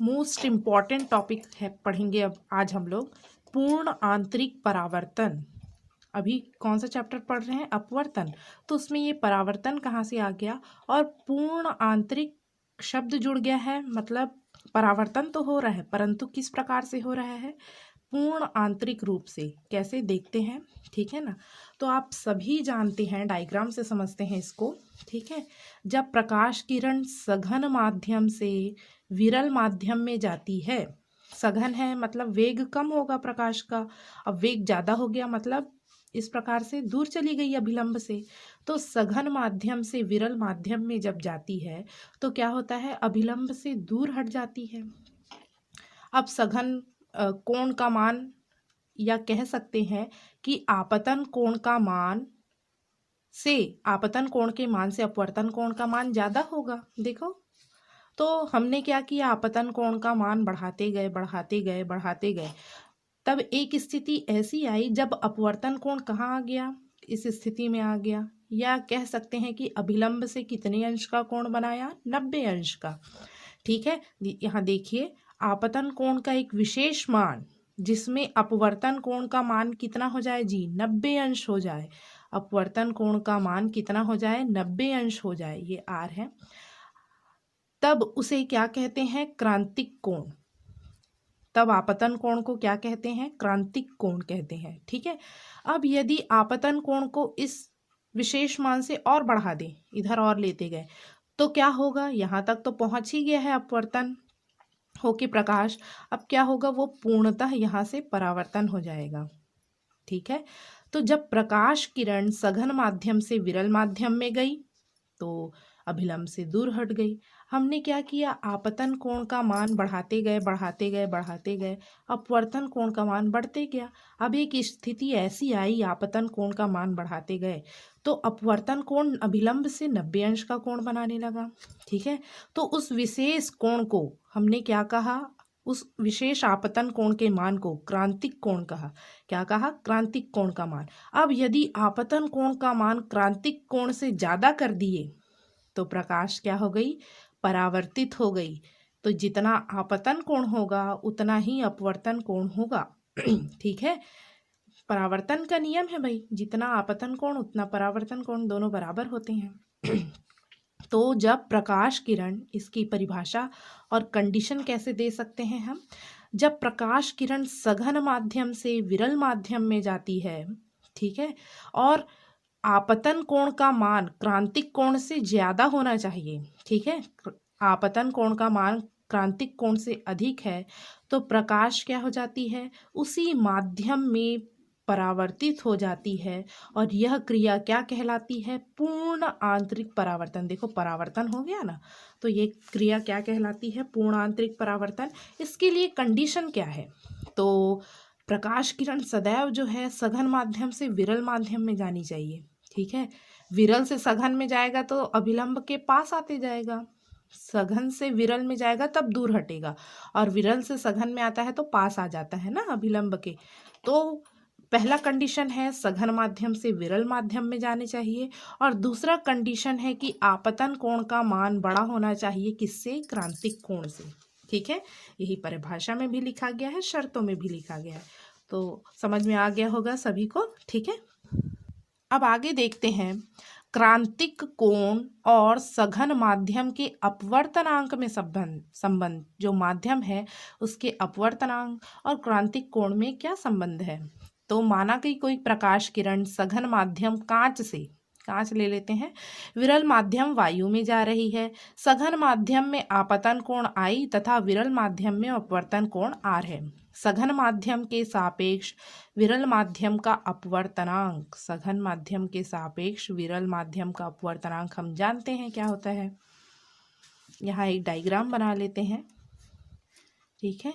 Most important topic है, पढ़ेंगे अब आज हम लोग पूर्ण आंतरिक परावर्तन। अभी कौन सा चैप्टर पढ़ रहे हैं? अपवर्तन। तो उसमें ये परावर्तन कहाँ से आ गया और पूर्ण आंतरिक शब्द जुड़ गया है, मतलब परावर्तन तो हो रहा है परंतु किस प्रकार से हो रहा है? पूर्ण आंतरिक रूप से। कैसे देखते हैं, ठीक है ना। तो आप सभी जानते हैं, डायग्राम से समझते हैं इसको, ठीक है। जब प्रकाश किरण सघन माध्यम से विरल माध्यम में जाती है, सघन है मतलब वेग कम होगा प्रकाश का, अब वेग ज़्यादा हो गया मतलब इस प्रकार से दूर चली गई अभिलंब से। तो सघन माध्यम से विरल माध्यम में जब जाती है तो क्या होता है? अभिलंब से दूर हट जाती है। अब सघन कोण का मान, या कह सकते हैं कि आपतन कोण का मान से, आपतन कोण के मान से अपवर्तन कोण का मान ज़्यादा होगा। देखो, तो हमने क्या किया? आपतन कोण का मान बढ़ाते गए बढ़ाते गए बढ़ाते गए, तब एक स्थिति ऐसी आई जब अपवर्तन कोण कहाँ आ गया? इस स्थिति में आ गया। या कह सकते हैं कि अभिलंब से कितने अंश का कोण बनाया? 90 अंश का। ठीक है, यहाँ देखिए, आपतन कोण का एक विशेष मान जिसमें अपवर्तन कोण का मान कितना हो जाए जी? 90 अंश हो जाए। अपवर्तन कोण का मान कितना हो जाए? 90 अंश हो जाए, ये आर है। तब उसे क्या कहते हैं? क्रांतिक कोण। तब आपतन कोण को क्या कहते हैं? क्रांतिक कोण कहते हैं, ठीक है। अब यदि आपतन कोण को इस विशेष मान से और बढ़ा दें, इधर और लेते गए, तो क्या होगा? यहाँ तक तो पहुंच ही गया है अपवर्तन होके प्रकाश। अब क्या होगा? वो पूर्णतः यहाँ से परावर्तन हो जाएगा, ठीक है। तो जब प्रकाश किरण सघन माध्यम से विरल माध्यम में गई तो अभिलंब से दूर हट गई। हमने क्या किया? आपतन कोण का मान बढ़ाते गए बढ़ाते गए बढ़ाते गए, अपवर्तन कोण का मान बढ़ते गया। अब एक स्थिति ऐसी आई, आपतन कोण का मान बढ़ाते गए तो अपवर्तन कोण अभिलंब से 90 अंश का कोण बनाने लगा, ठीक है। तो उस विशेष कोण को हमने क्या कहा? उस विशेष आपतन कोण के मान को क्रांतिक कोण कहा। क्या कहा? क्रांतिक कोण का मान। अब यदि आपतन कोण का मान क्रांतिक कोण से ज़्यादा कर दिए तो प्रकाश क्या हो गई? परावर्तित हो गई। तो जितना आपतन कोण होगा उतना ही अपवर्तन कोण होगा ठीक है। परावर्तन का नियम है भाई, जितना आपतन कोण उतना परावर्तन कोण, दोनों बराबर होते हैं तो जब प्रकाश किरण, इसकी परिभाषा और कंडीशन कैसे दे सकते हैं हम? जब प्रकाश किरण सघन माध्यम से विरल माध्यम में जाती है, ठीक है, और आपतन कोण का मान क्रांतिक कोण से ज्यादा होना चाहिए, ठीक है, आपतन कोण का मान क्रांतिक कोण से अधिक है तो प्रकाश क्या हो जाती है? उसी माध्यम में परावर्तित हो जाती है और यह क्रिया क्या कहलाती है? पूर्ण आंतरिक परावर्तन। देखो, परावर्तन हो गया ना, तो ये क्रिया क्या कहलाती है? पूर्ण आंतरिक परावर्तन। इसके लिए कंडीशन क्या है? तो प्रकाश किरण सदैव जो है सघन माध्यम से विरल माध्यम में जानी चाहिए, ठीक है। विरल से सघन में जाएगा तो अभिलंब के पास आते जाएगा, सघन से विरल में जाएगा तब दूर हटेगा, और विरल से सघन में आता है तो पास आ जाता है ना अभिलंब के। तो पहला कंडीशन है सघन माध्यम से विरल माध्यम में जाने चाहिए, और दूसरा कंडीशन है कि आपतन कोण का मान बड़ा होना चाहिए, किससे? क्रांतिक कोण से, ठीक है। यही परिभाषा में भी लिखा गया है, शर्तों में भी लिखा गया है, तो समझ में आ गया होगा सभी को, ठीक है। अब आगे देखते हैं क्रांतिक कोण और सघन माध्यम के अपवर्तनांक में संबंध जो माध्यम है उसके अपवर्तनांक और क्रांतिक कोण में क्या संबंध है। तो माना कि कोई प्रकाश किरण सघन माध्यम कांच से, कांच ले लेते हैं, विरल माध्यम वायु में जा रही है। सघन माध्यम में आपतन कोण आई तथा विरल माध्यम में अपवर्तन कोण आर है। सघन माध्यम के सापेक्ष विरल माध्यम का अपवर्तनांक, सघन माध्यम के सापेक्ष विरल माध्यम का अपवर्तनांक हम जानते हैं क्या होता है। यहाँ एक डायग्राम बना लेते हैं, ठीक है।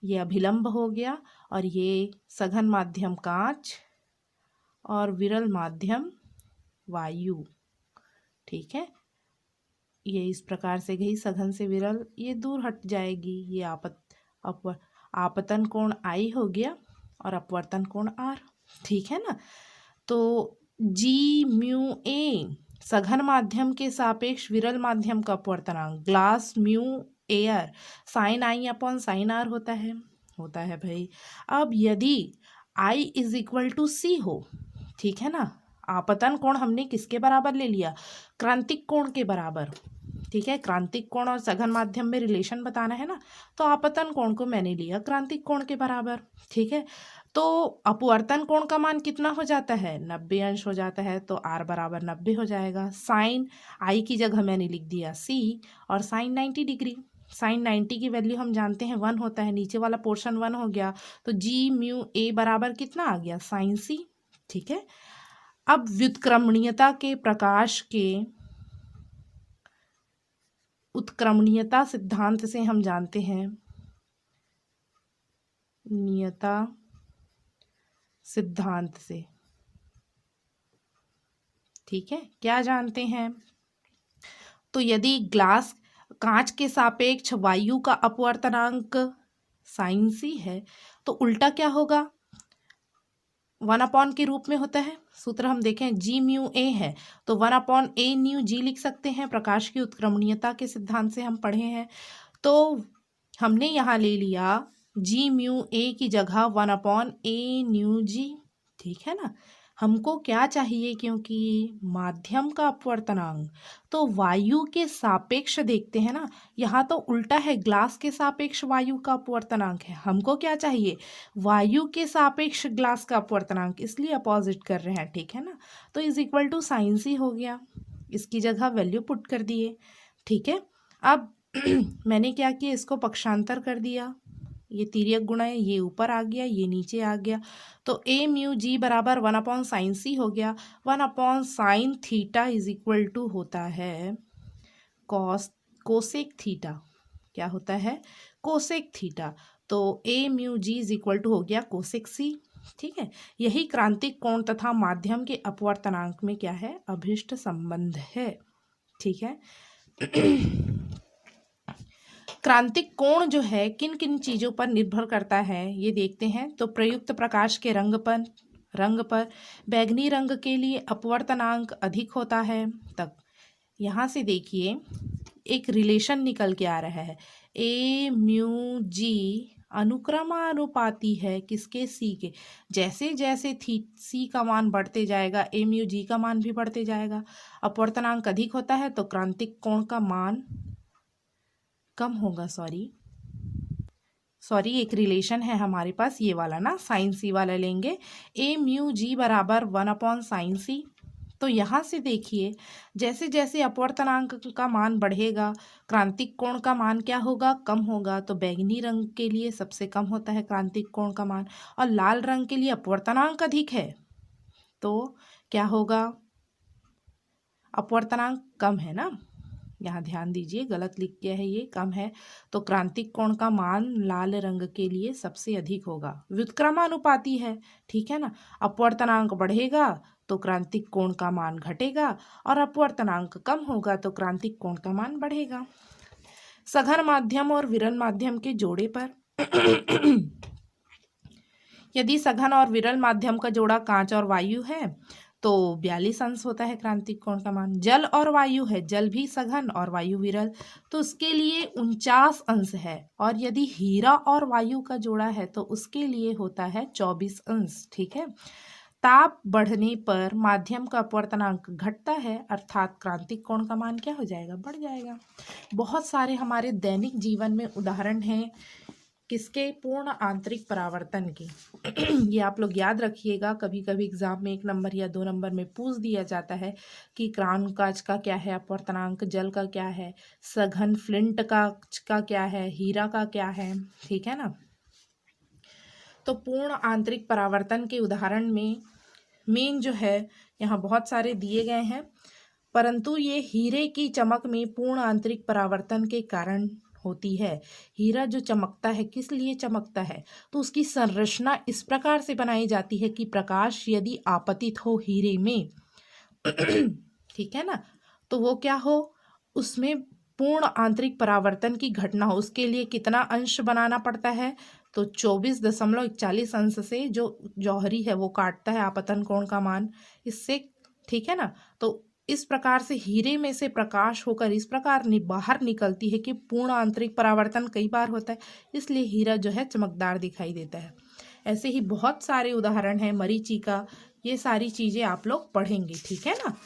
ये अभिलंब हो गया और ये सघन माध्यम कांच और विरल माध्यम वायु, ठीक है। ये इस प्रकार से गई सघन से विरल, ये दूर हट जाएगी। ये आपतन कोण आई हो गया और अपवर्तन कोण आर, ठीक है ना। तो जी म्यू ए सघन माध्यम के सापेक्ष विरल माध्यम का अपवर्तनांक, glass mu air sine i upon sine r होता है भाई। अब यदि I is equal to C हो, ठीक है ना, आपतन कोण हमने किसके बराबर ले लिया, क्रांतिक कोण के बराबर, ठीक है। क्रांतिक कोण और सघन माध्यम में रिलेशन बताना है ना, तो आपतन कोण को मैंने लिया क्रांतिक कोण के बराबर, ठीक है। तो अपवर्तन कोण का मान कितना हो जाता है, 90 अंश हो जाता है, तो R बराबर 90 हो जाएगा। साइन I की जगह मैंने लिख दिया C और साइन 90 डिग्री। साइन 90 की वैल्यू हम जानते हैं 1 होता है, नीचे वाला पोर्शन 1 हो गया, तो जी म्यू ए बराबर कितना आ गया, साइन C, ठीक है। अब व्युत्क्रमणीयता के प्रकाश के उत्क्रमणीयता सिद्धांत से हम जानते हैं, नियता सिद्धांत से, ठीक है, क्या जानते हैं, तो यदि कांच के सापेक्ष वायु का अपवर्तनांक साइन सी है तो उल्टा क्या होगा, 1 के रूप में होता है। सूत्र हम देखें, जी म्यू ए है तो 1/a न्यू जी लिख सकते हैं, प्रकाश की उत्क्रमणीयता के सिद्धांत से हम पढ़े हैं। तो हमने यहाँ ले लिया जी म्यू ए की जगह 1/a न्यू जी, ठीक है ना। हमको क्या चाहिए, क्योंकि माध्यम का अपवर्तनांक तो वायु के सापेक्ष देखते हैं ना, यहाँ तो उल्टा है, ग्लास के सापेक्ष वायु का अपवर्तनांक है, हमको क्या चाहिए, वायु के सापेक्ष ग्लास का अपवर्तनांक, इसलिए अपोजिट कर रहे हैं, ठीक है ना। तो इज इक्वल टू साइन सी हो गया, इसकी जगह वैल्यू पुट कर दिए, ठीक है। अब मैंने क्या किया, इसको पक्षांतर कर दिया, ये तिर्यक गुणा है, ये ऊपर आ गया, ये नीचे आ गया, तो ए म्यू जी बराबर 1/sin सी हो गया। 1/sin theta is equal to होता है कोसेक थीटा, क्या होता है, कोसेक थीटा। तो a mu g is equal to हो गया कोसेक सी, ठीक है। यही क्रांतिक कोण तथा माध्यम के अपवर्तनांक में क्या है, अभिष्ट संबंध है, ठीक है। क्रांतिक कोण जो है किन किन चीज़ों पर निर्भर करता है ये देखते हैं। तो प्रयुक्त प्रकाश के रंग पर बैगनी रंग के लिए अपवर्तनांक अधिक होता है तक, यहाँ से देखिए एक रिलेशन निकल के आ रहा है, ए म्यू जी अनुक्रमानुपाती है किसके, सी के। जैसे जैसे सी का मान बढ़ते जाएगा ए म्यू जी का मान भी बढ़ते जाएगा, अपवर्तनांक अधिक होता है तो क्रांतिक कोण का मान कम होगा। सॉरी एक रिलेशन है हमारे पास ये वाला ना, साइन सी वाला लेंगे, ए म्यू जी बराबर 1/sin सी। तो यहाँ से देखिए जैसे जैसे अपवर्तनांक का मान बढ़ेगा क्रांतिक कोण का मान क्या होगा, कम होगा। तो बैगनी रंग के लिए सबसे कम होता है क्रांतिक कोण का मान, और लाल रंग के लिए अपवर्तनांक अधिक है तो क्या होगा, अपवर्तनांक कम है ना, यहाँ ध्यान दीजिए गलत लिख गया है, ये कम है, तो क्रांतिक कोण का मान लाल रंग के लिए सबसे अधिक होगा। व्युत्क्रमानुपाती है, ठीक है ना, अपवर्तनांक बढ़ेगा तो क्रांतिक कोण का मान घटेगा, और अपवर्तनांक कम होगा तो क्रांतिक कोण का मान बढ़ेगा। सघन माध्यम और विरल माध्यम के जोड़े पर यदि सघन और विरल माध्यम का जोड़ा कांच और वायु है तो 42 अंश होता है क्रांतिक कोण का मान। जल और वायु है, जल भी सघन और वायु विरल, तो उसके लिए 49 अंश है। और यदि हीरा और वायु का जोड़ा है तो उसके लिए होता है 24 अंश, ठीक है। ताप बढ़ने पर माध्यम का अपवर्तनांक घटता है, अर्थात क्रांतिक कोण का मान क्या हो जाएगा, बढ़ जाएगा। बहुत सारे हमारे दैनिक जीवन में उदाहरण हैं किसके, पूर्ण आंतरिक परावर्तन के। ये आप लोग याद रखिएगा, कभी कभी एग्जाम में 1 नंबर या 2 नंबर में पूछ दिया जाता है कि कांच का क्या है अपवर्तनांक, जल का क्या है, सघन फ्लिंट का क्या है, हीरा का क्या है, ठीक है ना। तो पूर्ण आंतरिक परावर्तन के उदाहरण में मेन जो है यहाँ बहुत सारे दिए गए हैं, परंतु ये हीरे की चमक में पूर्ण आंतरिक परावर्तन के कारण होती है। हीरा जो चमकता है किस लिए चमकता है, तो उसकी संरचना इस प्रकार से बनाई जाती है कि प्रकाश यदि आपतित हो हीरे में ठीक है ना, तो वो क्या हो, उसमें पूर्ण आंतरिक परावर्तन की घटना हो। उसके लिए कितना अंश बनाना पड़ता है, तो 24.41 अंश से जो जौहरी है वो काटता है आपतन कोण का मान इससे, ठीक है ना। तो इस प्रकार से हीरे में से प्रकाश होकर इस प्रकार बाहर निकलती है कि पूर्ण आंतरिक परावर्तन कई बार होता है, इसलिए हीरा जो है चमकदार दिखाई देता है। ऐसे ही बहुत सारे उदाहरण हैं, मरीचिका, ये सारी चीज़ें आप लोग पढ़ेंगे, ठीक है ना।